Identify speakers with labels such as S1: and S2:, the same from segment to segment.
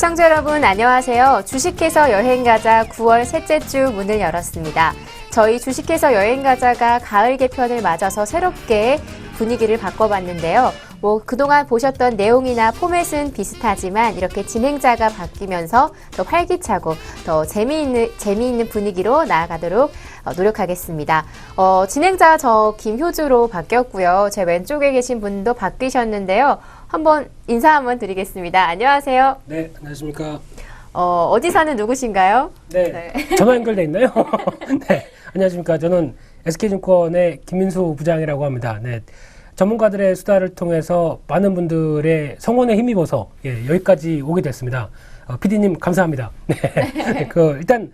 S1: 시청자 여러분 안녕하세요. 주식해서 여행가자 9월 셋째 주 문을 열었습니다. 저희 주식해서 여행가자가 가을 개편을 맞아서 새롭게 분위기를 바꿔봤는데요. 그동안 보셨던 내용이나 포맷은 비슷하지만 이렇게 진행자가 바뀌면서 더 활기차고 더 재미있는 분위기로 나아가도록 노력하겠습니다. 진행자 저 김효주로 바뀌었고요. 제 왼쪽에 계신 분도 바뀌셨는데요. 한번 인사 한번 드리겠습니다. 안녕하세요.
S2: 네, 안녕하십니까.
S1: 어디 사는 누구신가요?
S2: 네, 전화 연결돼 있나요? 네, 안녕하십니까. 저는 SK증권의 김민수 부장이라고 합니다. 네, 전문가들의 수다를 통해서 많은 분들의 성원에 힘입어서 여기까지 오게 됐습니다. PD님 감사합니다. 네, 일단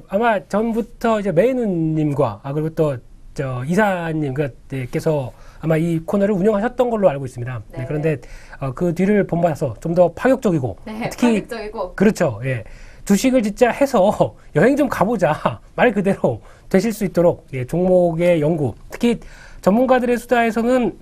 S2: 아마 전부터 이제 메이누님과 그리고 또 이사님께서 아마 이 코너를 운영하셨던 걸로 알고 있습니다.
S1: 네.
S2: 네, 그런데 그 뒤를 본받아서 좀 더 파격적이고 특히
S1: 파격적이고
S2: 그렇죠. 예. 주식을 진짜 해서 여행 좀 가보자 말 그대로 되실 수 있도록 종목의 연구, 특히 전문가들의 수다에서는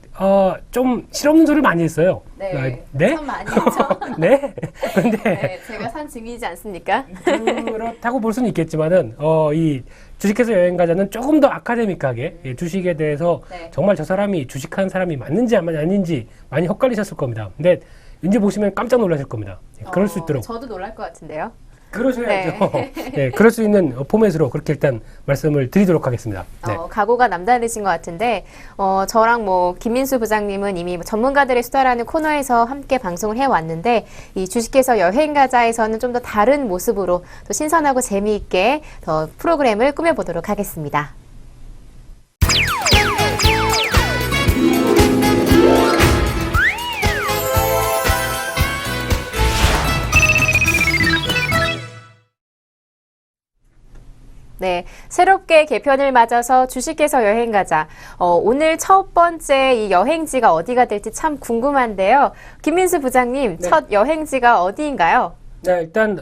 S2: 좀 실없는 소리를 많이 했어요.
S1: 네,
S2: 네?
S1: 참 많이 했죠.
S2: 네. 그런데
S1: 네, 제가 산 증인이지 않습니까?
S2: 그렇다고 볼 수는 있겠지만은 이 주식해서 여행 가자는 조금 더 아카데믹하게 주식에 대해서 정말 저 사람이 주식한 사람이 맞는지 아닌지 많이 헷갈리셨을 겁니다. 근데 이제 보시면 깜짝 놀라실 겁니다. 그럴 수 있도록.
S1: 저도 놀랄 것 같은데요.
S2: 그러셔야죠. 네, 그럴 수 있는 포맷으로 그렇게 일단 말씀을 드리도록 하겠습니다. 네.
S1: 각오가 남다르신 것 같은데, 저랑 김민수 부장님은 이미 전문가들의 수다라는 코너에서 함께 방송을 해왔는데, 이 주식해서 여행가자에서는 좀 더 다른 모습으로 또 신선하고 재미있게 더 프로그램을 꾸며보도록 하겠습니다. 네, 새롭게 개편을 맞아서 주식해서 여행가자. 오늘 첫 번째 이 여행지가 어디가 될지 참 궁금한데요. 김민수 부장님,
S2: 네.
S1: 첫 여행지가 어디인가요?
S2: 네, 일단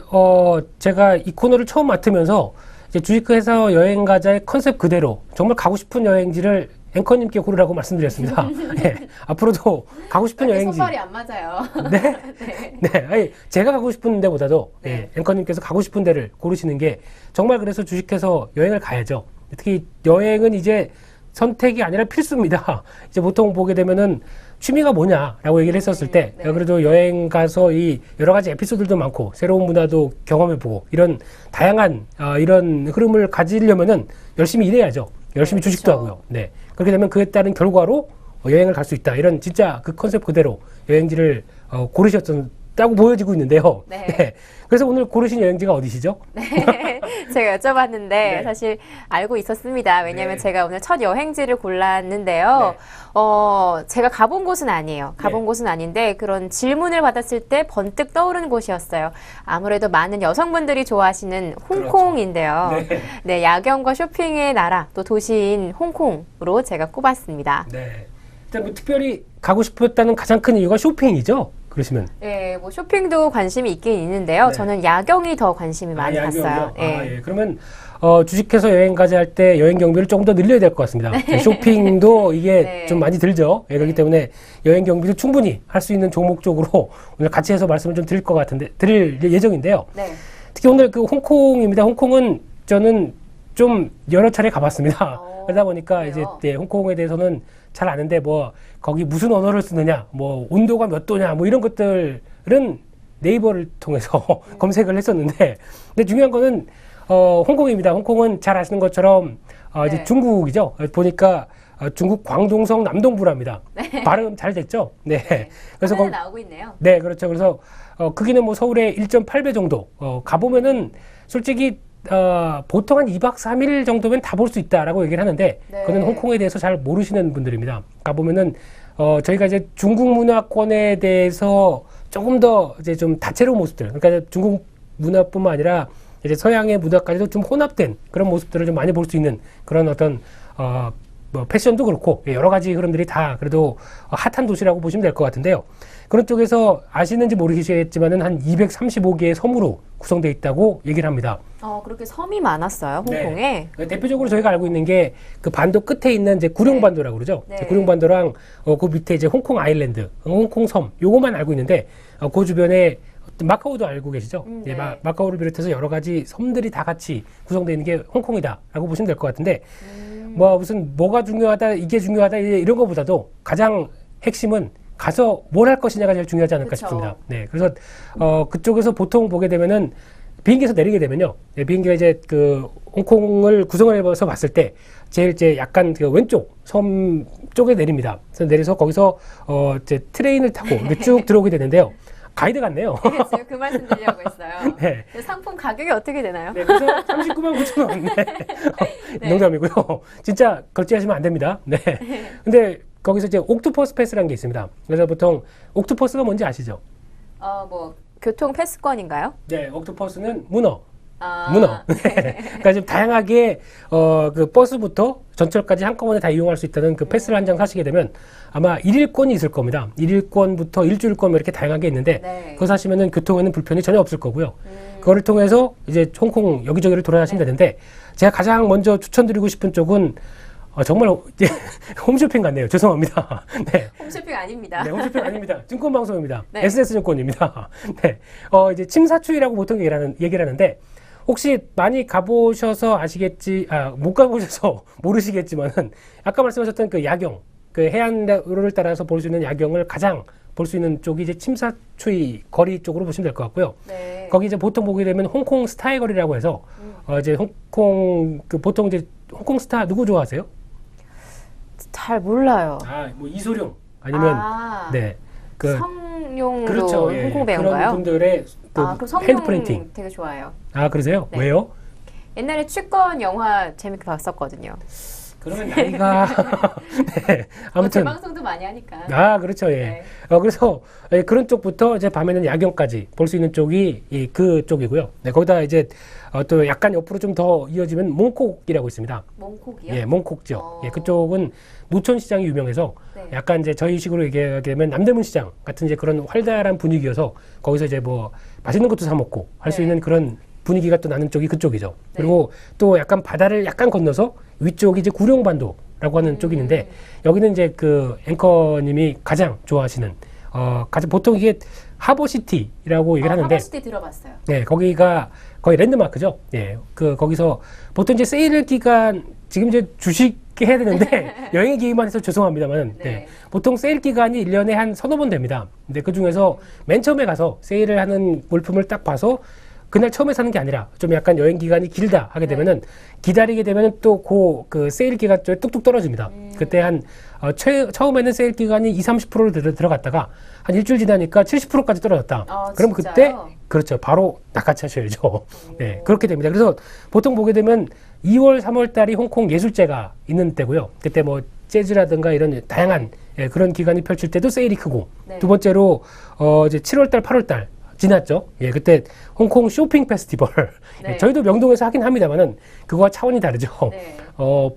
S2: 제가 이 코너를 처음 맡으면서 이제 주식해서 여행가자의 컨셉 그대로 정말 가고 싶은 여행지를 앵커님께 고르라고 말씀드렸습니다. 네, 앞으로도 가고 싶은 여행지.
S1: 손발이 안 맞아요.
S2: 네?
S1: 네.
S2: 네, 아니, 제가 가고 싶은 데보다도
S1: 네.
S2: 앵커님께서 가고 싶은 데를 고르시는 게 정말 그래서 주식해서 여행을 가야죠. 특히 여행은 이제 선택이 아니라 필수입니다. 이제 보통 보게 되면은 취미가 뭐냐라고 얘기를 했었을 때 그래도 여행 가서 이 여러 가지 에피소드도 많고 새로운 문화도 경험해보고 이런 다양한 이런 흐름을 가지려면은 열심히 일해야죠. 열심히 주식도 하고요. 네. 그렇게 되면 그에 따른 결과로 여행을 갈 수 있다. 이런 진짜 그 컨셉 그대로 여행지를 고르셨다고 보여지고 있는데요.
S1: 네.
S2: 네. 그래서 오늘 고르신 여행지가 어디시죠?
S1: 네, 제가 여쭤봤는데
S2: 네.
S1: 사실 알고 있었습니다. 왜냐하면
S2: 네.
S1: 제가 오늘 첫 여행지를 골랐는데요. 제가 가본 곳은 아니에요. 가본 곳은 아닌데 그런 질문을 받았을 때 번뜩 떠오르는 곳이었어요. 아무래도 많은 여성분들이 좋아하시는 홍콩인데요.
S2: 그렇죠.
S1: 네, 야경과 쇼핑의 나라, 또 도시인 홍콩으로 제가 꼽았습니다.
S2: 네. 일단 특별히 가고 싶었다는 가장 큰 이유가 쇼핑이죠? 그러시면.
S1: 네, 쇼핑도 관심이 있긴 있는데요.
S2: 네.
S1: 저는 야경이 더 관심이 많이 갔어요.
S2: 예. 그러면 주식해서 여행 가자 할 때 여행 경비를 조금 더 늘려야 될 것 같습니다. 쇼핑도 이게 좀 많이 들죠. 그렇기 때문에 여행 경비도 충분히 할 수 있는 종목 쪽으로 오늘 같이 해서 말씀을 좀 드릴 예정인데요.
S1: 네.
S2: 특히 오늘 그 홍콩입니다. 홍콩은 저는 좀 여러 차례 가봤습니다. 그러다 보니까
S1: 그래요?
S2: 이제 홍콩에 대해서는 잘 아는데 거기 무슨 언어를 쓰느냐, 온도가 몇 도냐, 이런 것들은 네이버를 통해서 검색을 했었는데, 근데 중요한 거는 홍콩입니다. 홍콩은 잘 아시는 것처럼 이제 중국이죠. 보니까 중국 광동성 남동부랍니다. 발음 잘 됐죠? 네.
S1: 그래서 나오고 있네요.
S2: 네, 그렇죠. 그래서 크기는 서울의 1.8배 정도. 가보면은 솔직히 보통 한 2박 3일 정도면 다 볼 수 있다라고 얘기를 하는데, 그거는 홍콩에 대해서 잘 모르시는 분들입니다. 가보면은 저희가 이제 중국 문화권에 대해서 조금 더 이제 좀 다채로운 모습들, 그러니까 중국 문화뿐만 아니라 이제 서양의 문화까지도 좀 혼합된 그런 모습들을 좀 많이 볼 수 있는 그런 어떤 패션도 그렇고 여러 가지 흐름들이 다 그래도 핫한 도시라고 보시면 될 것 같은데요. 그런 쪽에서 아시는지 모르시겠지만은 한 235개의 섬으로 구성되어 있다고 얘기를 합니다.
S1: 그렇게 섬이 많았어요, 홍콩에.
S2: 네. 대표적으로 저희가 알고 있는 게 그 반도 끝에 있는 이제 구룡반도라고 그러죠.
S1: 네.
S2: 구룡반도랑 그 밑에 이제 홍콩 아일랜드, 홍콩 섬, 요거만 알고 있는데 그 주변에 마카오도 알고 계시죠?
S1: 네.
S2: 마카오를 비롯해서 여러 가지 섬들이 다 같이 구성되어 있는 게 홍콩이다라고 보시면 될 것 같은데 뭐 무슨 뭐가 중요하다 이게 중요하다 이런 것보다도 가장 핵심은 가서 뭘 할 것이냐가 제일 중요하지 않을까
S1: 그쵸.
S2: 싶습니다. 네, 그래서 그쪽에서 보통 보게 되면은 비행기에서 내리게 되면요, 비행기가 이제 그 홍콩을 구성을 해서 봤을 때 제일 이제 약간 그 왼쪽 섬 쪽에 내립니다. 그래서 내려서 거기서 이제 트레인을 타고 이렇게 쭉 들어오게 되는데요. 가이드 같네요.
S1: 네, 지금 그 말씀 드리려고 했어요.
S2: 네.
S1: 상품 가격이 어떻게 되나요?
S2: 네, 그래서 39만 9천 원. 네. 농담이고요. 진짜 결제하시면 안 됩니다. 네. 근데 거기서 이제 옥토퍼스 패스라는 게 있습니다. 그래서 보통 옥토퍼스가 뭔지 아시죠?
S1: 뭐 교통 패스권인가요?
S2: 네, 옥토퍼스는 문어.
S1: 아,
S2: 문어. 네. 그러니까 좀 다양하게 그 버스부터 전철까지 한꺼번에 다 이용할 수 있다는 그 패스를 한 장 사시게 되면 아마 1일권이 있을 겁니다. 1일권부터 일주일권 이렇게 다양하게 있는데
S1: 네.
S2: 그거 사시면은 교통에는 불편이 전혀 없을 거고요. 그거를 통해서 이제 홍콩 여기저기를 돌아다니시면 되는데 제가 가장 먼저 추천드리고 싶은 쪽은 정말 이제 홈쇼핑 같네요. 죄송합니다. 네.
S1: 홈쇼핑 아닙니다.
S2: 네, 홈쇼핑 아닙니다. 증권방송입니다.
S1: 네.
S2: SS증권입니다. 네. 이제 침사추이라고 보통 얘기를 하는데 혹시 많이 가보셔서 못 가보셔서 모르시겠지만은 아까 말씀하셨던 그 야경, 그 해안로를 따라서 볼 수 있는 야경을 가장 볼 수 있는 쪽이 이제 침사추이 거리 쪽으로 보시면 될 것 같고요.
S1: 네.
S2: 거기 이제 보통 보게 되면 홍콩 스타의 거리라고 해서 이제 홍콩 보통 이제 홍콩 스타 누구 좋아하세요?
S1: 잘 몰라요.
S2: 뭐 이소룡 아니면 네.
S1: 성룡도
S2: 그렇죠. 예,
S1: 홍콩 배우인가요?
S2: 그런 분들의
S1: 그럼
S2: 핸드
S1: 성룡
S2: 프린팅.
S1: 되게 좋아해요.
S2: 그러세요?
S1: 네.
S2: 왜요?
S1: 옛날에 취권 영화 재밌게 봤었거든요.
S2: 그러면 나이가 네. 아무튼
S1: 재방송도 많이 하니까.
S2: 그렇죠. 예.
S1: 네.
S2: 그래서 그런 쪽부터 이제 밤에는 야경까지 볼 수 있는 쪽이 그 쪽이고요. 네, 거기다 이제 또 약간 옆으로 좀 더 이어지면 몽콕이라고 있습니다.
S1: 몽콕이요?
S2: 예, 몽콕 지역. 예, 그쪽은 노천 시장이 유명해서
S1: 네.
S2: 약간 이제 저희 식으로 얘기하게 되면 남대문 시장 같은 이제 그런 활달한 분위기여서 거기서 이제 뭐 맛있는 것도 사 먹고 할 수
S1: 네.
S2: 있는 그런 분위기가 또 나는 쪽이 그쪽이죠.
S1: 네.
S2: 그리고 또 약간 바다를 약간 건너서 위쪽이 이제 구룡반도라고 하는 쪽이 있는데 여기는 이제 그 앵커님이 가장 좋아하시는 보통 이게 하버시티라고 얘기를 하는데
S1: 하버시티 들어봤어요.
S2: 네, 거기가 거의 랜드마크죠. 예, 거기서 보통 이제 세일 기간 지금 이제 주식 해야 되는데 여행 기간만 해서 죄송합니다만
S1: 네.
S2: 보통 세일 기간이 1년에 한 서너 번 됩니다. 근데 그 중에서 맨 처음에 가서 세일을 하는 물품을 딱 봐서 그날 처음에 사는 게 아니라 좀 약간 여행 기간이 길다 하게 되면은 기다리게 되면은 또 그 세일 기간 쪽에 뚝뚝 떨어집니다. 그때 처음에는 세일 기간이 20-30%로 들어갔다가 한 일주일 지나니까 70%까지 떨어졌다. 그럼
S1: 진짜요?
S2: 그때 그렇죠. 바로 낚아채셔야죠. 네, 그렇게 됩니다. 그래서 보통 보게 되면 2월, 3월 달이 홍콩 예술제가 있는 때고요. 그때 뭐 재즈라든가 이런 다양한 그런 기간이 펼칠 때도 세일이 크고
S1: 네.
S2: 두 번째로 이제 7월 달, 8월 달 지났죠. 예, 그때 홍콩 쇼핑 페스티벌.
S1: 네.
S2: 예, 저희도 명동에서 하긴 합니다만은 그거와 차원이 다르죠.
S1: 네.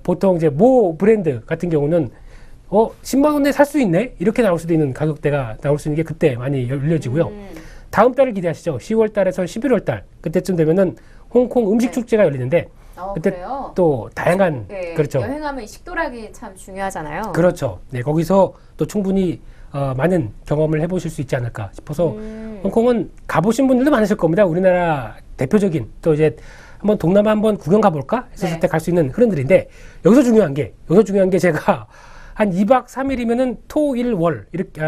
S2: 보통 이제 모 브랜드 같은 경우는 10만 원에 살 수 있네? 이렇게 나올 수도 있는 가격대가 나올 수 있는 게 그때 많이 열려지고요. 다음 달을 기대하시죠. 10월 달에서 11월 달. 그때쯤 되면은 홍콩 음식
S1: 네.
S2: 축제가 열리는데 그때
S1: 그래요?
S2: 또 다양한
S1: 네,
S2: 그렇죠.
S1: 여행하면 식도락이 참 중요하잖아요.
S2: 그렇죠. 네, 거기서 또 충분히 많은 경험을 해보실 수 있지 않을까 싶어서 홍콩은 가보신 분들도 많으실 겁니다. 우리나라 대표적인 또 이제 한번 동남아 한번 구경 가볼까 했었을
S1: 네.
S2: 때 갈 수 있는 흐름들인데 여기서 중요한 게 제가 한 2박 3일이면은 토, 일, 월 이렇게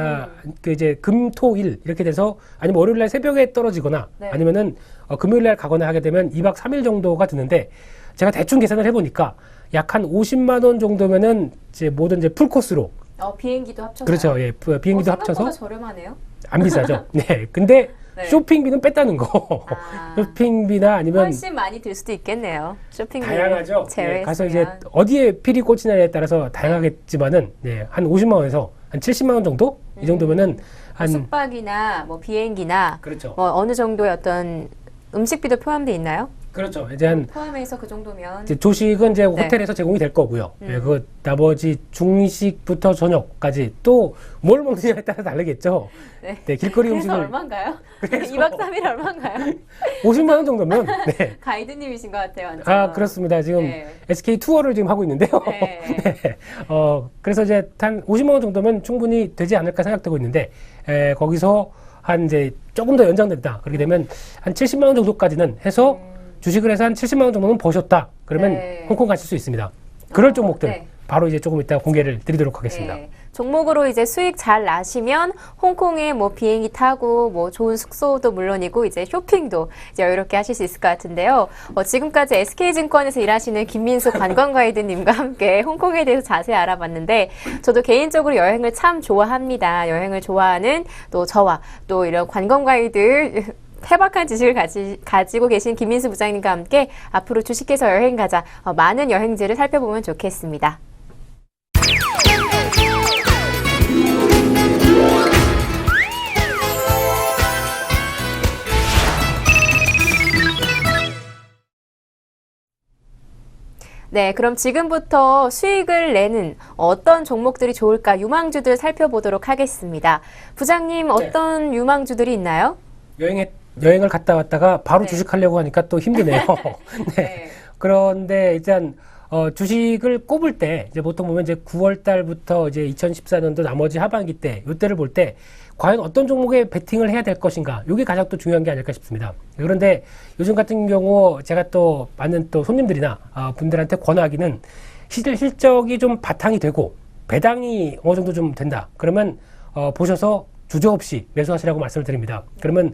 S2: 그 이제 금, 토, 일 이렇게 돼서 아니면 월요일 날 새벽에 떨어지거나
S1: 네.
S2: 아니면은 금요일 날 가거나 하게 되면 2박 3일 정도가 드는데 제가 대충 계산을 해보니까 약 한 50만 원 정도면은 이제 모든 이제 풀 코스로
S1: 비행기도 합쳐서.
S2: 그렇죠. 예, 비행기도 합쳐서
S1: 생각보다 저렴하네요.
S2: 안 비싸죠. 네. 근데
S1: 네.
S2: 쇼핑비는 뺐다는 거. 쇼핑비나 아니면
S1: 훨씬 많이 들 수도 있겠네요. 쇼핑비
S2: 다양하죠.
S1: 제외했으면.
S2: 가서 이제 어디에 필이 꽂히냐에 따라서 다양하겠지만은 한 50만 원에서 한 70만 원 정도 이 정도면은 한
S1: 숙박이나 뭐 비행기나
S2: 그렇죠.
S1: 뭐 어느 정도의 어떤 음식비도 포함돼 있나요?
S2: 그렇죠. 이제 한
S1: 포함해서 그 정도면
S2: 이제 조식은 이제 호텔에서 제공이 될 거고요. 예, 그 나머지 중식부터 저녁까지 또 뭘 먹느냐에 따라 다르겠죠.
S1: 네.
S2: 네, 길거리
S1: 그래서
S2: 음식을
S1: 얼마인가요?
S2: 그래서
S1: 2박 3일 얼마인가요?
S2: 50만 원 정도면 네.
S1: 가이드님이신 것 같아요. 완전.
S2: 그렇습니다. 지금
S1: 네.
S2: SK 투어를 지금 하고 있는데요.
S1: 네.
S2: 네. 그래서 이제 한 50만 원 정도면 충분히 되지 않을까 생각되고 있는데, 거기서 한 이제 조금 더 연장된다. 그렇게 되면 한 70만 원 정도까지는 해서 주식을 해서 한 70만 원 정도는 버셨다. 그러면
S1: 네.
S2: 홍콩 가실 수 있습니다. 그럴 종목들
S1: 네.
S2: 바로 이제 조금 이따 공개를 드리도록 하겠습니다.
S1: 네. 종목으로 이제 수익 잘 나시면 홍콩에 뭐 비행기 타고 뭐 좋은 숙소도 물론이고 이제 쇼핑도 이제 여유롭게 하실 수 있을 것 같은데요. 지금까지 SK증권에서 일하시는 김민수 관광가이드님과 함께 홍콩에 대해서 자세히 알아봤는데 저도 개인적으로 여행을 참 좋아합니다. 여행을 좋아하는 또 저와 또 이런 관광가이드 해박한 지식을 가지고 계신 김민수 부장님과 함께 앞으로 주식해서 여행 가자 많은 여행지를 살펴보면 좋겠습니다. 네, 그럼 지금부터 수익을 내는 어떤 종목들이 좋을까 유망주들 살펴보도록 하겠습니다. 부장님, 어떤 유망주들이 있나요?
S2: 여행을 갔다 왔다가 바로
S1: 네.
S2: 주식하려고 하니까 또 힘드네요. 네. 그런데 일단 주식을 꼽을 때 이제 보통 보면 이제 9월 달부터 이제 2014년도 나머지 하반기 때 이때를 볼 때 과연 어떤 종목에 베팅을 해야 될 것인가? 이게 가장 또 중요한 게 아닐까 싶습니다. 그런데 요즘 같은 경우 제가 또 많은 또 손님들이나 분들한테 권하기는 실적이 좀 바탕이 되고 배당이 어느 정도 좀 된다. 그러면 보셔서 주저없이 매수하시라고 말씀을 드립니다. 그러면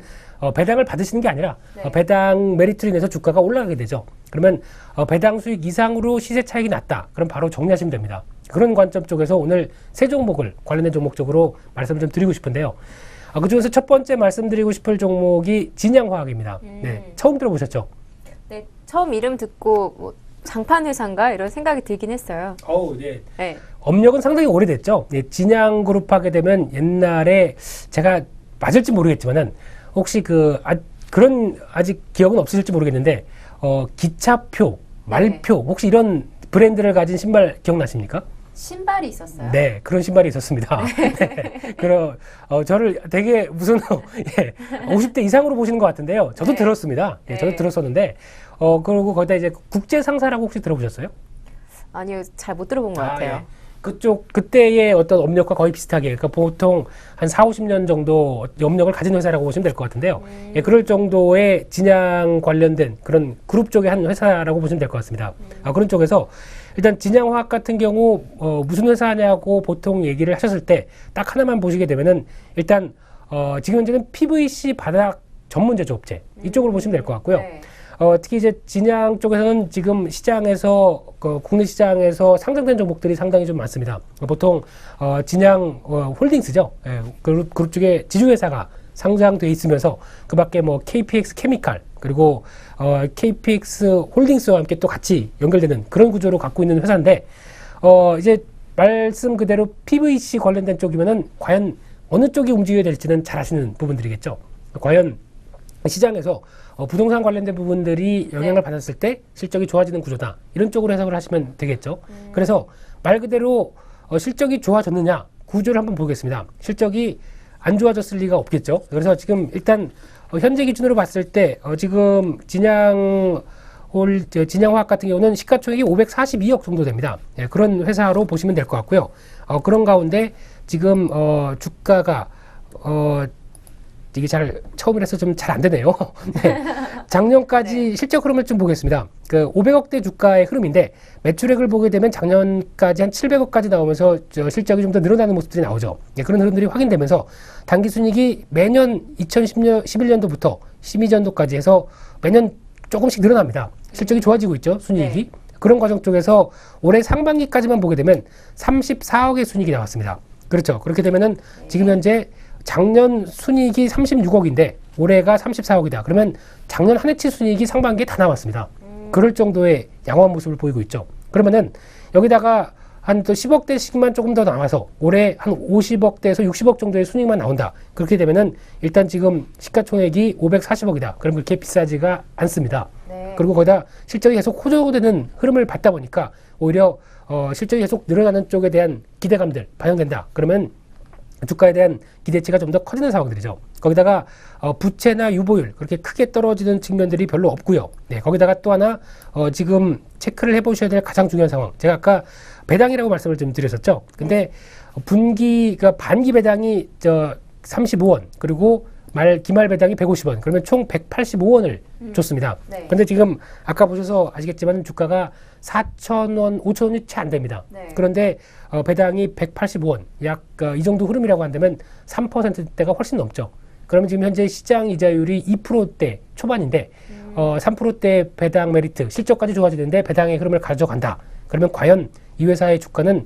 S2: 배당을 받으시는 게 아니라
S1: 네.
S2: 배당 메리트로 인해서 주가가 올라가게 되죠. 그러면 배당 수익 이상으로 시세 차익이 났다. 그럼 바로 정리하시면 됩니다. 그런 관점 쪽에서 오늘 세 종목을 관련된 종목 쪽으로 말씀을 좀 드리고 싶은데요. 그중에서 첫 번째 말씀드리고 싶을 종목이 진양화학입니다. 네, 처음 들어보셨죠?
S1: 네, 처음 이름 듣고 뭐 장판 회사인가 이런 생각이 들긴 했어요.
S2: 네.
S1: 네.
S2: 업력은 상당히 오래됐죠. 네, 진양그룹 하게 되면 옛날에 제가 맞을지 모르겠지만은 혹시 그런 아직 기억은 없으실지 모르겠는데 기차표, 말표 혹시 이런 브랜드를 가진 신발 기억나십니까?
S1: 신발이 있었어요?
S2: 네, 그런 신발이 있었습니다. 네. 저를 되게 무슨 50대 이상으로 보시는 것 같은데요. 저도
S1: 네.
S2: 들었습니다. 네, 저도
S1: 네.
S2: 들었었는데 그리고 거기다 이제 국제상사라고 혹시 들어보셨어요?
S1: 아니요, 잘 못 들어본 것 같아요.
S2: 예. 그때의 어떤 업력과 거의 비슷하게, 그러니까 보통 한 40-50년 정도 업력을 가진 회사라고 보시면 될 것 같은데요. 예, 그럴 정도의 진양 관련된 그런 그룹 쪽의 한 회사라고 보시면 될 것 같습니다. 그런 쪽에서 일단 진양화학 같은 경우 무슨 회사냐고 보통 얘기를 하셨을 때 딱 하나만 보시게 되면은 일단 지금 현재는 PVC 바닥 전문 제조업체 이쪽으로 보시면 될 것 같고요.
S1: 네.
S2: 특히 이제 진양 쪽에서는 지금 시장에서 국내 시장에서 상장된 종목들이 상당히 좀 많습니다. 보통 진양 홀딩스죠. 예, 그룹 쪽에 지주회사가 상장돼 있으면서 그밖에 뭐 KPX 케미칼 그리고 KPX 홀딩스와 함께 또 같이 연결되는 그런 구조로 갖고 있는 회사인데 이제 말씀 그대로 PVC 관련된 쪽이면은 과연 어느 쪽이 움직여야 될지는 잘 아시는 부분들이겠죠. 과연 시장에서 부동산 관련된 부분들이 영향을 받았을 때 실적이 좋아지는 구조다. 이런 쪽으로 해석을 하시면 되겠죠. 그래서 말 그대로 실적이 좋아졌느냐 구조를 한번 보겠습니다. 실적이 안 좋아졌을 리가 없겠죠. 그래서 지금 일단 현재 기준으로 봤을 때 지금 진양화학 같은 경우는 시가총액이 542억 정도 됩니다. 예, 그런 회사로 보시면 될 것 같고요. 그런 가운데 지금 주가가 이게 처음이라서 좀 잘 안 되네요. 네. 작년까지
S1: 네.
S2: 실적 흐름을 좀 보겠습니다. 500억대 주가의 흐름인데 매출액을 보게 되면 작년까지 한 700억까지 나오면서 실적이 좀 더 늘어나는 모습들이 나오죠. 네, 그런 흐름들이 확인되면서 당기순이익이 매년 2011년도부터 12년도까지 해서 매년 조금씩 늘어납니다. 실적이 좋아지고 있죠. 순이익이. 네. 그런 과정 쪽에서 올해 상반기까지만 보게 되면 34억의 순이익이 나왔습니다. 그렇죠. 그렇게 되면은 지금 현재 작년 순이익이 36억인데 올해가 34억이다. 그러면 작년 한 해치 순이익이 상반기에 다 나왔습니다. 그럴 정도의 양호한 모습을 보이고 있죠. 그러면은 여기다가 한 또 10억대씩만 조금 더 나와서 올해 한 50억대에서 60억 정도의 순이익만 나온다. 그렇게 되면은 일단 지금 시가총액이 540억이다. 그럼 그렇게 비싸지가 않습니다.
S1: 네.
S2: 그리고 거기다 실적이 계속 호조되는 흐름을 받다 보니까 오히려 실적이 계속 늘어나는 쪽에 대한 기대감들 반영된다. 그러면 주가에 대한 기대치가 좀 더 커지는 상황들이죠. 거기다가 부채나 유보율 그렇게 크게 떨어지는 측면들이 별로 없고요. 네, 거기다가 또 하나 지금 체크를 해보셔야 될 가장 중요한 상황. 제가 아까 배당이라고 말씀을 좀 드렸었죠. 근데 반기 배당이 35원 그리고 기말 배당이 150원, 그러면 총 185원을 줬습니다.
S1: 네.
S2: 근데 지금 아까 보셔서 아시겠지만 주가가 4,000원, 5,000원이 채 안 됩니다.
S1: 네.
S2: 그런데 배당이 185원, 약 이 정도 흐름이라고 한다면 3%대가 훨씬 넘죠. 그러면 지금 현재 시장 이자율이 2%대 초반인데 3%대 배당 메리트, 실적까지 좋아지는데 배당의 흐름을 가져간다. 그러면 과연 이 회사의 주가는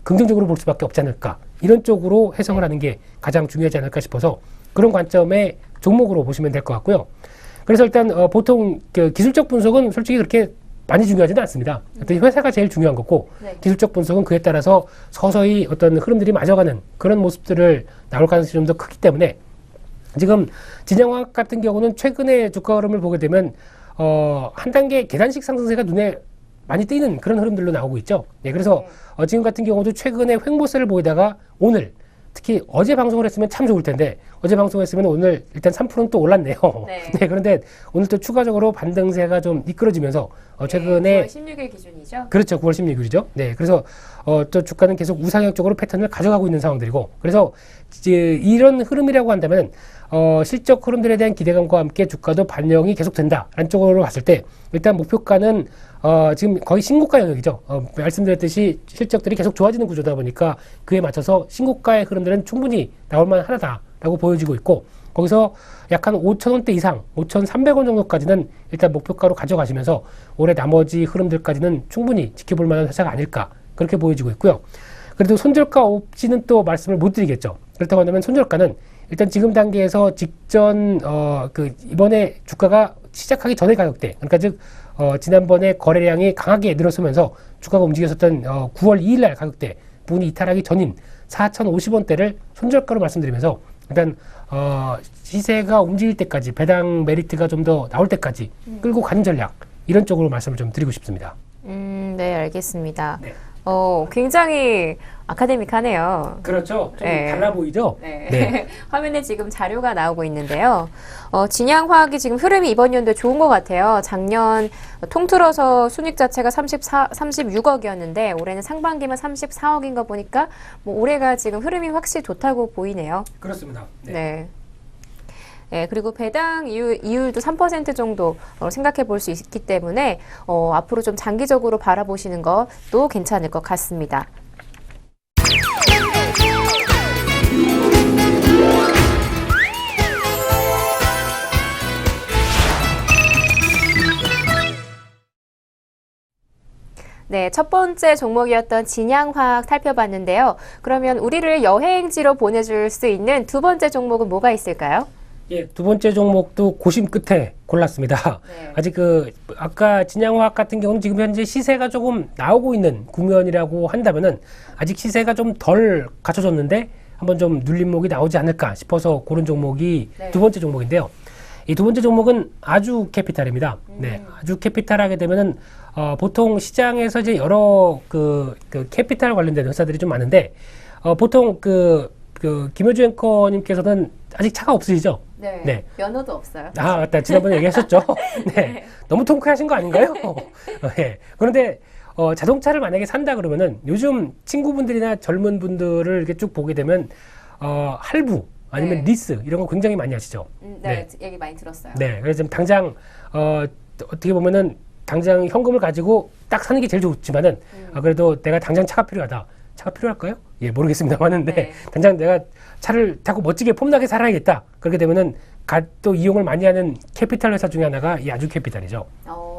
S2: 긍정적으로 볼 수밖에 없지 않을까. 이런 쪽으로 해석을 하는 게 가장 중요하지 않을까 싶어서 그런 관점의 종목으로 보시면 될 것 같고요. 그래서 일단 보통 기술적 분석은 솔직히 그렇게 많이 중요하지는 않습니다. 회사가 제일 중요한 거고
S1: 네.
S2: 기술적 분석은 그에 따라서 서서히 어떤 흐름들이 맞아가는 그런 모습들을 나올 가능성이 좀 더 크기 때문에 지금 진양화학 같은 경우는 최근에 주가 흐름을 보게 되면 한 단계 계단식 상승세가 눈에 많이 띄는 그런 흐름들로 나오고 있죠. 네, 그래서 지금 같은 경우도 최근에 횡보세를 보이다가 오늘 특히 어제 방송을 했으면 참 좋을 텐데 어제 방송했으면 오늘 일단 3%는 또 올랐네요.
S1: 네.
S2: 네, 그런데 오늘 또 추가적으로 반등세가 좀 이끌어지면서 최근에
S1: 9월 16일 기준이죠.
S2: 그렇죠. 9월 16일이죠. 네. 그래서 또 주가는 계속 우상향 쪽으로 패턴을 가져가고 있는 상황들이고 그래서 이런 흐름이라고 한다면 실적 흐름들에 대한 기대감과 함께 주가도 반영이 계속 된다라는 쪽으로 봤을 때 일단 목표가는 지금 거의 신고가 영역이죠. 말씀드렸듯이 실적들이 계속 좋아지는 구조다 보니까 그에 맞춰서 신고가의 흐름들은 충분히 나올 만하다라고 보여지고 있고 거기서 약 한 5,000원대 이상, 5,300원 정도까지는 일단 목표가로 가져가시면서 올해 나머지 흐름들까지는 충분히 지켜볼 만한 회사가 아닐까 그렇게 보여지고 있고요. 그래도 손절가 없이는 또 말씀을 못 드리겠죠. 그렇다고 한다면 손절가는 일단 지금 단계에서 직전 이번에 주가가 시작하기 전의 가격대, 그러니까 즉 지난번에 거래량이 강하게 늘어서면서 주가가 움직였었던 9월 2일 날 가격대 부분이 이탈하기 전인 4,050원대를 손절가로 말씀드리면서 일단 시세가 움직일 때까지 배당 메리트가 좀 더 나올 때까지 끌고 가는 전략 이런 쪽으로 말씀을 좀 드리고 싶습니다.
S1: 네, 알겠습니다.
S2: 네.
S1: 굉장히 아카데믹하네요.
S2: 그렇죠. 좀
S1: 네.
S2: 달라 보이죠?
S1: 네.
S2: 네.
S1: 화면에 지금 자료가 나오고 있는데요. 진양화학이 지금 흐름이 이번 연도에 좋은 것 같아요. 작년 통틀어서 순익 자체가 36억이었는데 올해는 상반기만 34억인 거 보니까 뭐 올해가 지금 흐름이 확실히 좋다고 보이네요.
S2: 그렇습니다. 네.
S1: 네. 네, 그리고 배당 이율도 3% 정도 생각해 볼 수 있기 때문에 앞으로 좀 장기적으로 바라보시는 것도 괜찮을 것 같습니다. 네, 첫 번째 종목이었던 진양화학 살펴봤는데요. 그러면 우리를 여행지로 보내줄 수 있는 두 번째 종목은 뭐가 있을까요?
S2: 예, 두 번째 종목도 고심 끝에 골랐습니다.
S1: 네.
S2: 아직 아까 진양화학 같은 경우는 지금 현재 시세가 조금 나오고 있는 국면이라고 한다면은 아직 시세가 좀 덜 갖춰졌는데 한번 좀 눌림목이 나오지 않을까 싶어서 고른 종목이
S1: 네.
S2: 두 번째 종목인데요. 이 두 번째 종목은 아주 캐피탈입니다. 네, 아주 캐피탈 하게 되면은 보통 시장에서 이제 여러 그 캐피탈 관련된 회사들이 좀 많은데 보통 김효주 앵커님께서는 아직 차가 없으시죠?
S1: 네.
S2: 네.
S1: 면허도 없어요.
S2: 아, 맞다. 지난번에 얘기하셨죠? 네. 너무 통쾌하신 거 아닌가요? 네. 그런데, 자동차를 만약에 산다 그러면은 요즘 친구분들이나 젊은 분들을 이렇게 쭉 보게 되면, 할부 아니면
S1: 네.
S2: 리스 이런 거 굉장히 많이 하시죠?
S1: 네, 얘기 많이 들었어요.
S2: 네. 그래서 지금 당장, 어떻게 보면은 당장 현금을 가지고 딱 사는 게 제일 좋지만은, 그래도 내가 당장 차가 필요하다. 차가 필요할까요? 예, 모르겠습니다만은, 네. 당장 내가 차를 타고 멋지게 폼나게 살아야겠다. 그렇게 되면은 또 이용을 많이 하는 캐피탈 회사 중에 하나가 이 아주 캐피탈이죠.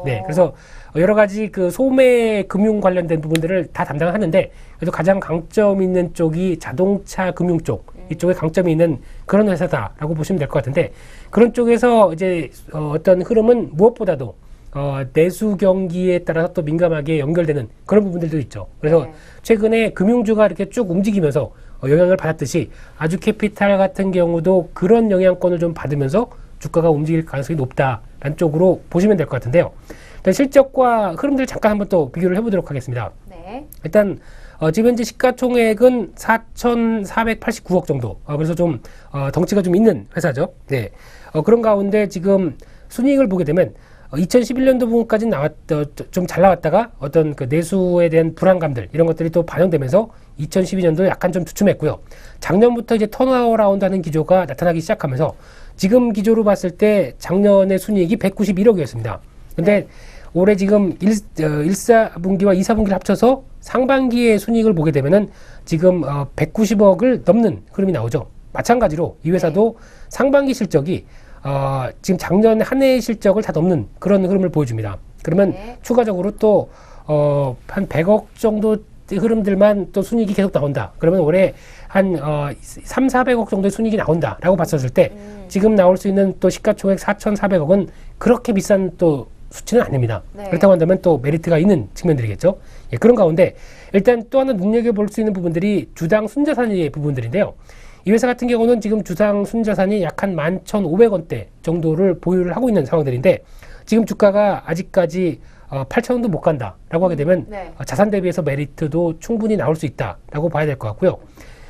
S2: 네, 그래서 여러 가지 소매 금융 관련된 부분들을 다 담당하는데 그래도 가장 강점 있는 쪽이 자동차 금융 쪽 이쪽에 강점이 있는 그런 회사다라고 보시면 될 것 같은데 그런 쪽에서 이제 어떤 흐름은 무엇보다도 내수 경기에 따라서 또 민감하게 연결되는 그런 부분들도 있죠. 그래서 최근에 금융주가 이렇게 쭉 움직이면서 영향을 받았듯이 아주 캐피탈 같은 경우도 그런 영향권을 좀 받으면서 주가가 움직일 가능성이 높다라는 쪽으로 보시면 될 것 같은데요. 일단 실적과 흐름들 잠깐 한번 또 비교를 해보도록 하겠습니다.
S1: 네.
S2: 일단 지금 현재 시가총액은 4,489억 정도. 그래서 좀 덩치가 좀 있는 회사죠. 네. 그런 가운데 지금 순이익을 보게 되면 2011년도 부분까지 좀 잘 나왔다가 어떤 그 내수에 대한 불안감들 이런 것들이 또 반영되면서 2012년도 약간 좀 주춤했고요. 작년부터 이제 턴어라운드 하는 기조가 나타나기 시작하면서 지금 기조로 봤을 때 작년의 순이익이 191억이었습니다. 근데 올해 지금 1사분기와 2사분기를 합쳐서 상반기의 순이익을 보게 되면은 지금 190억을 넘는 흐름이 나오죠. 마찬가지로 이 회사도 상반기 실적이 지금 작년 한 해의 실적을 다 넘는 그런 흐름을 보여줍니다. 그러면 추가적으로 또 한 100억 정도 흐름들만 또 순이익이 계속 나온다. 그러면 올해 한 3, 400억 정도의 순이익이 나온다라고 봤었을 때 지금 나올 수 있는 또 시가총액 4,400억은 그렇게 비싼 또 수치는 아닙니다. 그렇다고 한다면 또 메리트가 있는 측면들이겠죠. 예, 그런 가운데 일단 또 하나 눈여겨볼 수 있는 부분들이 주당 순자산의 부분들인데요. 이 회사 같은 경우는 지금 주당 순자산이 약 한 11,500원대 정도를 보유를 하고 있는 상황들인데 지금 주가가 아직까지 8,000원도 못 간다라고 하게 되면 자산 대비해서 메리트도 충분히 나올 수 있다라고 봐야 될 것 같고요.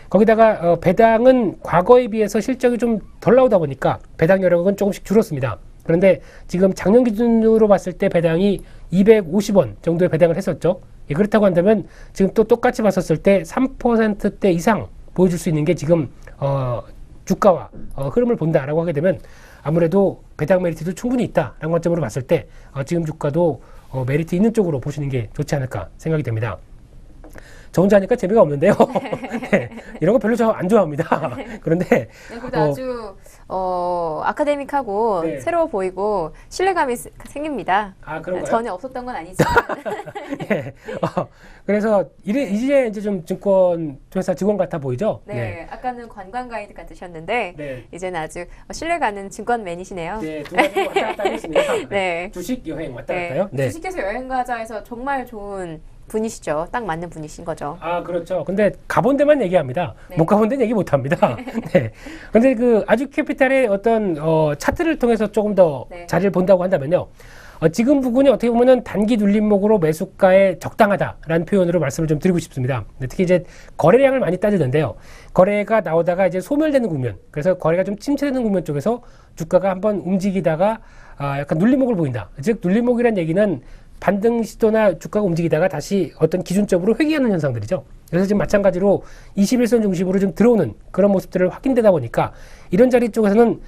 S2: 거기다가 배당은 과거에 비해서 실적이 좀 덜 나오다 보니까 배당 여력은 조금씩 줄었습니다. 그런데 지금 작년 기준으로 봤을 때 배당이 250원 정도의 배당을 했었죠. 예, 그렇다고 한다면 지금 또 똑같이 봤었을 때 3%대 이상 보여줄 수 있는 게 지금 주가와 흐름을 본다라고 하게 되면 아무래도 배당 메리트도 충분히 있다라는 관점으로 봤을 때 지금 주가도 메리트 있는 쪽으로 보시는 게 좋지 않을까 생각이 됩니다. 저 혼자 하니까 재미가 없는데요. 네, 이런 거 별로 저 안 좋아합니다. 그런데
S1: 그래도 아주 아카데믹하고 새로워 보이고 신뢰감이 생깁니다.
S2: 아, 그런가요?
S1: 전에 없었던 건 아니지만.
S2: 네. 그래서 이제 좀 증권 회사 직원 같아 보이죠?
S1: 네. 아까는 관광 가이드 같으셨는데 이제는 아주 신뢰가는 증권맨이시네요.
S2: 네, 두 가지 왔다 갔다 하겠습니다.
S1: 네.
S2: 주식 여행 왔다 갔다요? 네.
S1: 주식해서 여행 가자에서 정말 좋은 분이시죠. 딱 맞는 분이신 거죠.
S2: 아, 그렇죠. 근데 가본 데만 얘기합니다. 못 가본 데는 얘기 못 합니다. 네. 근데 그 아주캐피탈의 어떤 차트를 통해서 조금 더 자리를 본다고 한다면요. 지금 부분이 어떻게 보면은 단기 눌림목으로 매수가에 적당하다라는 표현으로 말씀을 좀 드리고 싶습니다. 특히 이제 거래량을 많이 따지는데요. 거래가 나오다가 이제 소멸되는 국면, 그래서 거래가 좀 침체되는 국면 쪽에서 주가가 한번 움직이다가 약간 눌림목을 보인다. 즉 눌림목이란 얘기는 반등 시도나 주가가 움직이다가 다시 어떤 기준점으로 회귀하는 현상들이죠. 그래서 지금 마찬가지로 21선 중심으로 좀 들어오는 그런 모습들을 확인되다 보니까 이런 자리 쪽에서는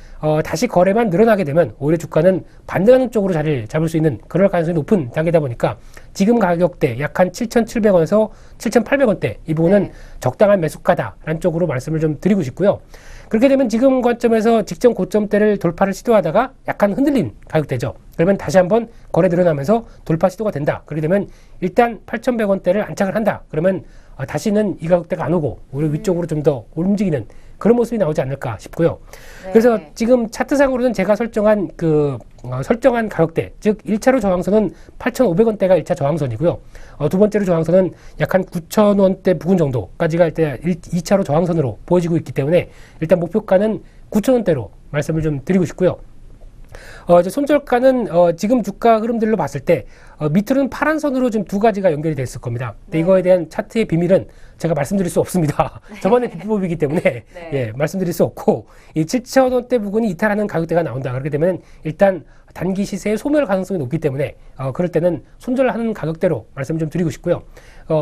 S2: 다시 거래만 늘어나게 되면 오히려 주가는 반등하는 쪽으로 자리를 잡을 수 있는 그럴 가능성이 높은 단계다 보니까 지금 가격대 약 한 7,700원에서 7,800원대 이 부분은 적당한 매수가다라는 쪽으로 말씀을 좀 드리고 싶고요. 그렇게 되면 지금 관점에서 직전 고점대를 돌파를 시도하다가 약간 흔들린 가격대죠. 그러면 다시 한번 거래 늘어나면서 돌파 시도가 된다. 그렇게 되면 일단 8,100원대를 안착을 한다. 그러면 다시는 이 가격대가 안 오고 오히려 위쪽으로 좀 더 움직이는 그런 모습이 나오지 않을까 싶고요. 그래서 지금 차트상으로는 제가 설정한 설정한 가격대, 즉 1차로 저항선은 8,500원대가 1차 저항선이고요. 두 번째로 저항선은 약 한 9,000원대 부근 정도까지가 일단 2차로 저항선으로 보여지고 있기 때문에 일단 목표가는 9,000원대로 말씀을 좀 드리고 싶고요. 이제 손절가는 지금 주가 흐름들로 봤을 때 밑으로는 파란 선으로 좀 두 가지가 연결이 됐을 겁니다. 근데 이거에 대한 차트의 비밀은 제가 말씀드릴 수 없습니다. 저만의 비법이기 때문에 예, 말씀드릴 수 없고 이 7,000원대 부근이 이탈하는 가격대가 나온다. 그렇게 되면 일단 단기 시세의 소멸 가능성이 높기 때문에 그럴 때는 손절하는 가격대로 말씀 좀 드리고 싶고요.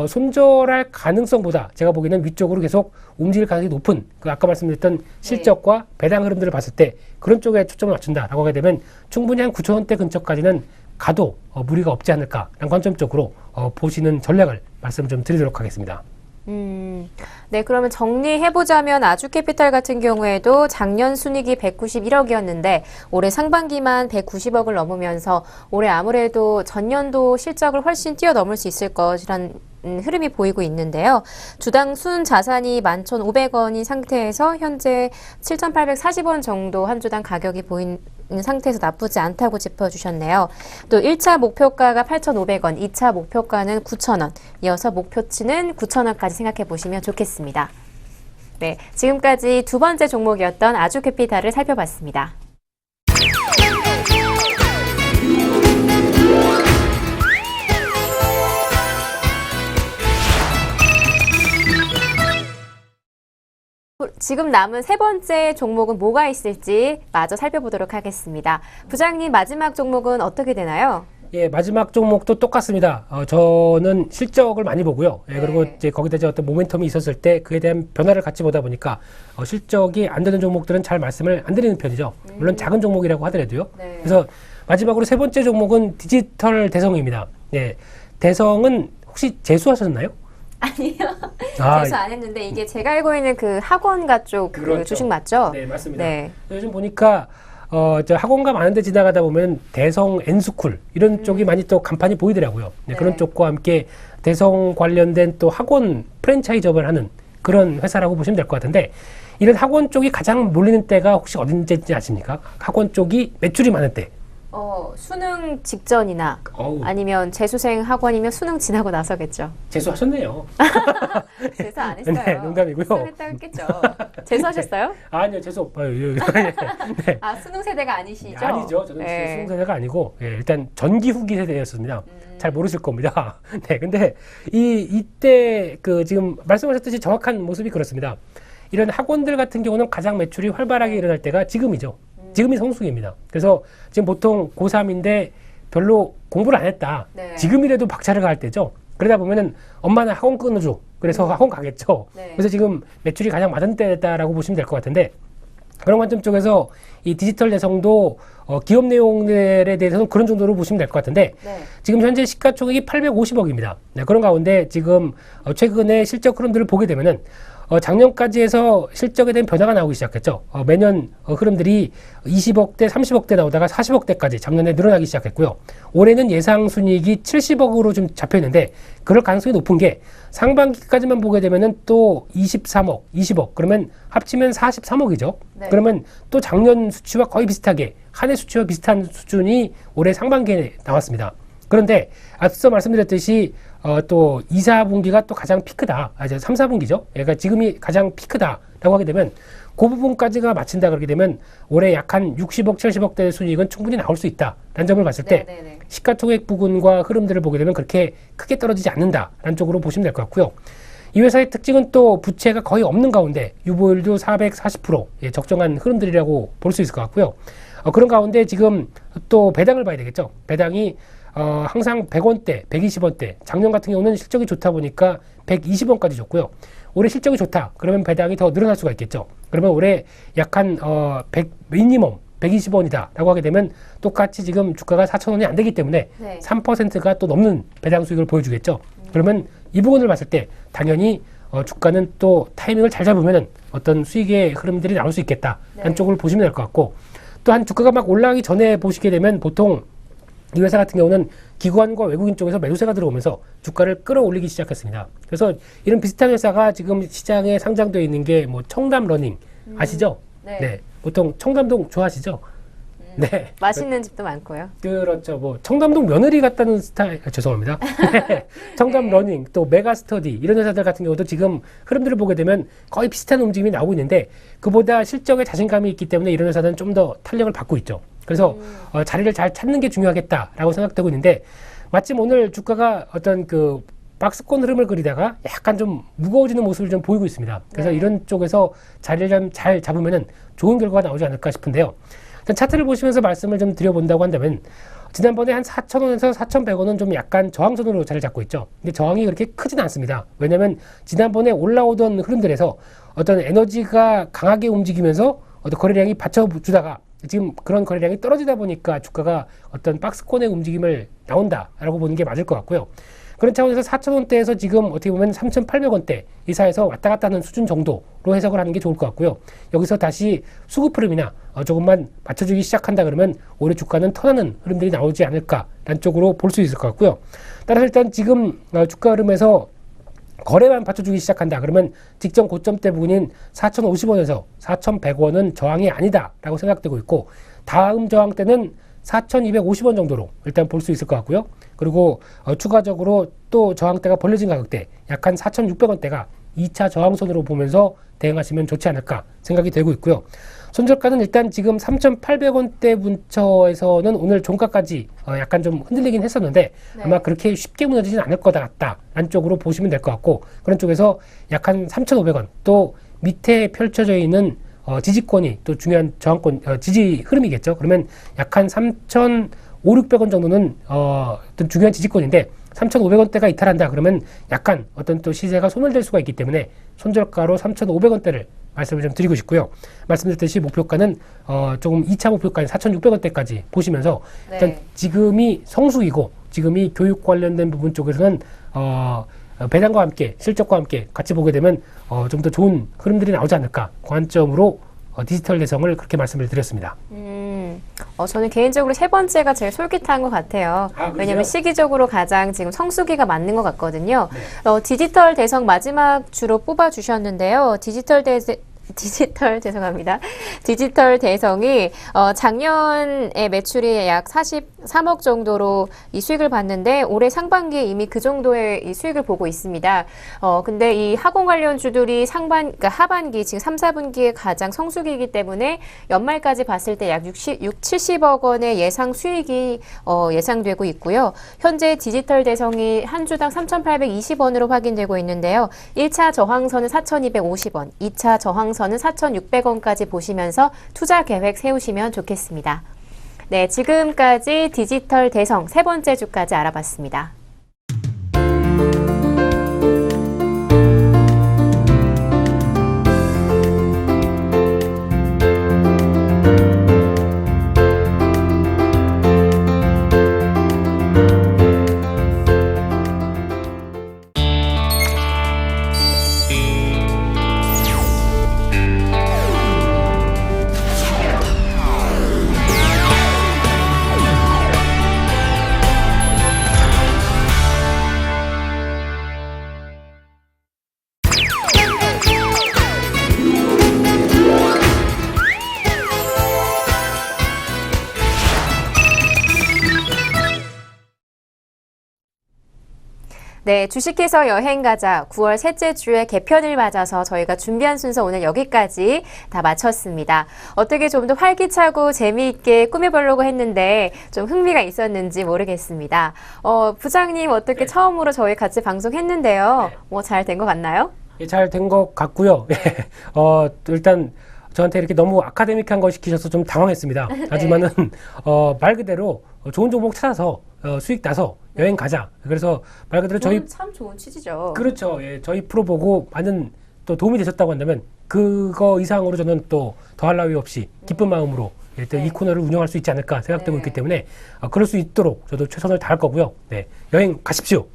S2: 손절할 가능성보다 제가 보기에는 위쪽으로 계속 움직일 가능성이 높은 아까 말씀드렸던 실적과 배당 흐름들을 봤을 때 그런 쪽에 초점을 맞춘다라고 하게 되면 충분히 한 9,000원대 근처까지는 가도 무리가 없지 않을까라는 관점적으로 보시는 전략을 말씀 좀 드리도록 하겠습니다.
S1: 네, 그러면 정리해보자면 아주캐피탈 같은 경우에도 작년 순이익이 191억이었는데 올해 상반기만 190억을 넘으면서 올해 아무래도 전년도 실적을 훨씬 뛰어넘을 수 있을 것이란 흐름이 보이고 있는데요. 주당 순 자산이 11,500원인 상태에서 현재 7,840원 정도 한 주당 가격이 보이는 상태에서 나쁘지 않다고 짚어주셨네요. 또 1차 목표가가 8,500원, 2차 목표가는 9,000원, 이어서 목표치는 9,000원까지 생각해 보시면 좋겠습니다. 네, 지금까지 두 번째 종목이었던 아주캐피탈을 살펴봤습니다. 지금 남은 세 번째 종목은 뭐가 있을지 마저 살펴보도록 하겠습니다. 부장님, 마지막 종목은 어떻게 되나요?
S2: 예, 마지막 종목도 똑같습니다. 저는 실적을 많이 보고요. 예, 그리고 이제 거기다 이제 어떤 모멘텀이 있었을 때 그에 대한 변화를 같이 보다 보니까 실적이 안 되는 종목들은 잘 말씀을 안 드리는 편이죠. 물론 작은 종목이라고 하더라도요.
S1: 네.
S2: 그래서 마지막으로 세 번째 종목은 디지털 대성입니다. 예, 대성은 혹시 재수하셨나요?
S1: 아니요.
S2: 아,
S1: 재수 안 했는데 이게 제가 알고 있는 그 학원가 쪽 그
S2: 그렇죠.
S1: 주식 맞죠?
S2: 네, 맞습니다.
S1: 네.
S2: 요즘 보니까 저 학원가 많은 데 지나가다 보면 대성 N스쿨 이런 쪽이 많이 또 간판이 보이더라고요. 네,
S1: 네.
S2: 그런 쪽과 함께 대성 관련된 또 학원 프랜차이즈업을 하는 그런 회사라고 보시면 될 것 같은데 이런 학원 쪽이 가장 몰리는 때가 혹시 언제인지 아십니까? 학원 쪽이 매출이 많은 때.
S1: 수능 직전이나
S2: 어우,
S1: 아니면 재수생 학원이면 수능 지나고 나서겠죠.
S2: 재수하셨네요.
S1: 재수 안 했어요.
S2: 네, 농담이고요.
S1: 수능했다고 했겠죠. 재수하셨어요?
S2: 아니요, 재수. 네.
S1: 아, 수능 세대가 아니시죠?
S2: 아니죠. 저는
S1: 네.
S2: 수능 세대가 아니고 일단 전기 후기 세대였습니다. 잘 모르실 겁니다. 네, 근데 이때 그 지금 말씀하셨듯이 정확한 모습이 그렇습니다. 이런 학원들 같은 경우는 가장 매출이 활발하게 일어날 때가 지금이죠. 지금이 성수기입니다. 그래서 지금 보통 고3인데 별로 공부를 안 했다.
S1: 네.
S2: 지금이라도 박차를 가할 때죠. 그러다 보면은 엄마는 학원 끊어줘. 그래서 학원 가겠죠.
S1: 네.
S2: 그래서 지금 매출이 가장 많은 때다라고 보시면 될 것 같은데 그런 관점 쪽에서 이 디지털 대성도 기업 내용들에 대해서는 그런 정도로 보시면 될 것 같은데
S1: 네.
S2: 지금 현재 시가총액이 850억입니다. 네, 그런 가운데 지금 최근에 실적 흐름들을 보게 되면은 작년까지 해서 실적에 대한 변화가 나오기 시작했죠. 매년 흐름들이 20억대, 30억대 나오다가 40억대까지 작년에 늘어나기 시작했고요. 올해는 예상 순이익이 70억으로 좀 잡혀 있는데 그럴 가능성이 높은 게 상반기까지만 보게 되면은 또 23억, 20억 그러면 합치면 43억이죠.
S1: 네.
S2: 그러면 또 작년 수치와 거의 비슷하게 한 해 수치와 비슷한 수준이 올해 상반기에 나왔습니다. 그런데 앞서 말씀드렸듯이 또 2, 4분기가 또 가장 피크다. 이제 3, 4분기죠. 그러니까 지금이 가장 피크다라고 하게 되면 그 부분까지가 맞춘다 그렇게 되면 올해 약 한 60억, 70억대 순이익은 충분히 나올 수 있다라는 점을 봤을 때
S1: 네.
S2: 시가총액 부분과 흐름들을 보게 되면 그렇게 크게 떨어지지 않는다라는 쪽으로 보시면 될 것 같고요. 이 회사의 특징은 또 부채가 거의 없는 가운데 유보율도 440% 적정한 흐름들이라고 볼 수 있을 것 같고요. 그런 가운데 지금 또 배당을 봐야 되겠죠. 배당이 항상 100원대, 120원대. 작년 같은 경우는 실적이 좋다 보니까 120원까지 줬고요. 올해 실적이 좋다. 그러면 배당이 더 늘어날 수가 있겠죠. 그러면 올해 약한 100 미니멈 120원이다라고 하게 되면 똑같이 지금 주가가 4,000원이 안 되기 때문에
S1: 네.
S2: 3%가 또 넘는 배당 수익을 보여주겠죠. 그러면 이 부분을 봤을 때 당연히 주가는 또 타이밍을 잘 잡으면 어떤 수익의 흐름들이 나올 수 있겠다라는
S1: 네.
S2: 쪽을 보시면 될 것 같고 또한 주가가 막 올라가기 전에 보시게 되면 보통 이 회사 같은 경우는 기관과 외국인 쪽에서 매도세가 들어오면서 주가를 끌어올리기 시작했습니다. 그래서 이런 비슷한 회사가 지금 시장에 상장되어 있는 게 뭐 청담 러닝 아시죠?
S1: 네.
S2: 보통 청담동 좋아하시죠? 네.
S1: 맛있는 집도 많고요.
S2: 그렇죠. 뭐 청담동 며느리 같다는 스타일 죄송합니다. 네. 청담 러닝 또 메가스터디 이런 회사들 같은 경우도 지금 흐름들을 보게 되면 거의 비슷한 움직임이 나오고 있는데 그보다 실적에 자신감이 있기 때문에 이런 회사들은 좀 더 탄력을 받고 있죠. 그래서 자리를 잘 찾는 게 중요하겠다라고 생각되고 있는데 마침 오늘 주가가 어떤 그 박스권 흐름을 그리다가 약간 좀 무거워지는 모습을 좀 보이고 있습니다. 그래서
S1: 네.
S2: 이런 쪽에서 자리를 좀 잘 잡으면은 좋은 결과가 나오지 않을까 싶은데요. 일단 차트를 보시면서 말씀을 좀 드려본다고 한다면 지난번에 한 4,000원에서 4,100원은 좀 약간 저항선으로 자리를 잡고 있죠. 근데 저항이 그렇게 크진 않습니다. 왜냐하면 지난번에 올라오던 흐름들에서 어떤 에너지가 강하게 움직이면서 어떤 거래량이 받쳐주다가 지금 그런 거래량이 떨어지다 보니까 주가가 어떤 박스권의 움직임을 나온다라고 보는 게 맞을 것 같고요. 그런 차원에서 4,000원대에서 지금 어떻게 보면 3,800원대 이 사이에서 왔다 갔다 하는 수준 정도로 해석을 하는 게 좋을 것 같고요. 여기서 다시 수급 흐름이나 조금만 맞춰주기 시작한다 그러면 올해 주가는 턴하는 흐름들이 나오지 않을까라는 쪽으로 볼 수 있을 것 같고요. 따라서 일단 지금 주가 흐름에서 거래만 받쳐주기 시작한다 그러면 직전 고점대 부분인 4,050원에서 4,100원은 저항이 아니다라고 생각되고 있고 다음 저항 때는 4,250원 정도로 일단 볼 수 있을 것 같고요. 그리고 추가적으로 또 저항대가 벌려진 가격대 약 한 4,600원대가 2차 저항선으로 보면서 대응하시면 좋지 않을까 생각이 되고 있고요. 손절가는 일단 지금 3,800원대 근처에서는 오늘 종가까지 약간 좀 흔들리긴 했었는데
S1: 네.
S2: 아마 그렇게 쉽게 무너지진 않을 것 같다라는 쪽으로 보시면 될 것 같고 그런 쪽에서 약 한 3,500원 또 밑에 펼쳐져 있는 지지권이 또 중요한 저항권, 지지 흐름이겠죠. 그러면 약 한 3,500-600원 정도는 어떤 중요한 지지권인데 3,500원대가 이탈한다 그러면 약간 어떤 또 시세가 소멸될 수가 있기 때문에 손절가로 3,500원대를 말씀을 좀 드리고 싶고요. 말씀드렸듯이 목표가는 조금 2차 목표가인 4,600원대까지 보시면서 일단 지금이 성수기고 지금이 교육 관련된 부분 쪽에서는 배당과 함께 실적과 함께 같이 보게 되면 좀 더 좋은 흐름들이 나오지 않을까 관점으로 디지털 대성을 그렇게 말씀을 드렸습니다.
S1: 저는 개인적으로 세 번째가 제일 솔깃한 것 같아요. 왜냐하면 시기적으로 가장 지금 성수기가 맞는 것 같거든요. 네. 디지털 대성 마지막 주로 뽑아주셨는데요. 디지털 대성이 작년에 매출이 약 43억 정도로 이 수익을 봤는데 올해 상반기에 이미 그 정도의 이 수익을 보고 있습니다. 근데 이 하공 관련주들이 그러니까 하반기 지금 3, 4분기에 가장 성수기이기 때문에 연말까지 봤을 때 약 70억 원의 예상 수익이 예상되고 있고요. 현재 디지털 대성이 한 주당 3,820원으로 확인되고 있는데요. 1차 저항선은 4,250원, 2차 저항선은 4,600원까지 보시면서 투자 계획 세우시면 좋겠습니다. 네, 지금까지 디지털 대성 세 번째 주까지 알아봤습니다. 네, 주식해서 여행 가자 9월 셋째 주의 개편을 맞아서 저희가 준비한 순서 오늘 여기까지 다 마쳤습니다. 어떻게 좀 더 활기차고 재미있게 꾸며보려고 했는데 좀 흥미가 있었는지 모르겠습니다. 부장님 어떻게 처음으로 저희 같이 방송했는데요. 뭐 잘 된 것 같나요?
S2: 예, 잘 된 것 같고요. 일단 저한테 이렇게 너무 아카데믹한 거 시키셔서 좀 당황했습니다. 하지만은 말 그대로 좋은 종목 찾아서 수익 나서 여행 가자. 그래서 말 그대로 저희
S1: 참 좋은 취지죠.
S2: 그렇죠. 예, 저희 프로 보고 많은 또 도움이 되셨다고 한다면 그거 이상으로 저는 또 더할 나위 없이 기쁜 마음으로 이 코너를 운영할 수 있지 않을까 생각되고 있기 때문에 그럴 수 있도록 저도 최선을 다할 거고요. 네, 여행 가십시오.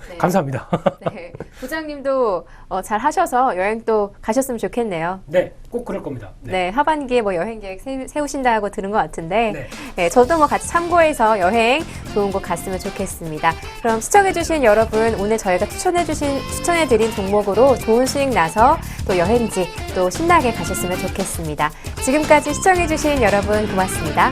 S2: 네. 감사합니다.
S1: 네, 부장님도 잘 하셔서 여행 또 가셨으면 좋겠네요.
S2: 네, 꼭 그럴 겁니다.
S1: 네, 하반기에 뭐 여행 계획 세우신다고 들은 것 같은데, 네, 저도 뭐 같이 참고해서 여행 좋은 곳 갔으면 좋겠습니다. 그럼 시청해주신 여러분, 오늘 저희가 추천해드린 종목으로 좋은 수익 나서 또 여행지 또 신나게 가셨으면 좋겠습니다. 지금까지 시청해주신 여러분 고맙습니다.